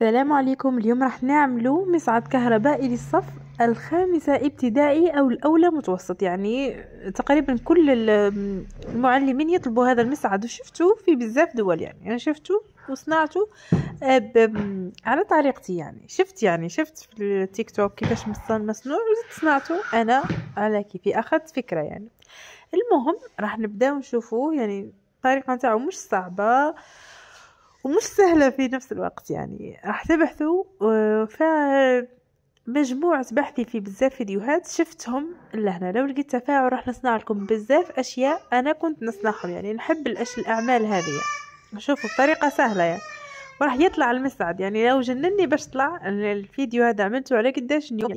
السلام عليكم. اليوم راح نعملوا مصعد كهربائي للصف الخامسة ابتدائي أو الأولى متوسط، يعني تقريبا كل المعلمين يطلبوا هذا المصعد، وشفتوا في بزاف دول. يعني أنا شفتوا وصنعته على طريقتي. شفت في التيك توك كيفاش مصنوع وزدت صنعته أنا على كيفي، أخذت فكرة. يعني المهم راح نبداو نشوفوا. يعني الطريقة نتاعو مش صعبة ومش سهلة في نفس الوقت. يعني راح تبحثوا مجموعة بحثي في بزاف فيديوهات شفتهم لهنا. لو لقيت تفاعل راح نصنع لكم بزاف أشياء أنا كنت نصنعهم. يعني نحب الأعمال هذه. يعني شوفوا بطريقة سهلة يعني وراح يطلع المسعد. يعني لو جنني باش طلع الفيديو هذا عملته على قداش نيوم.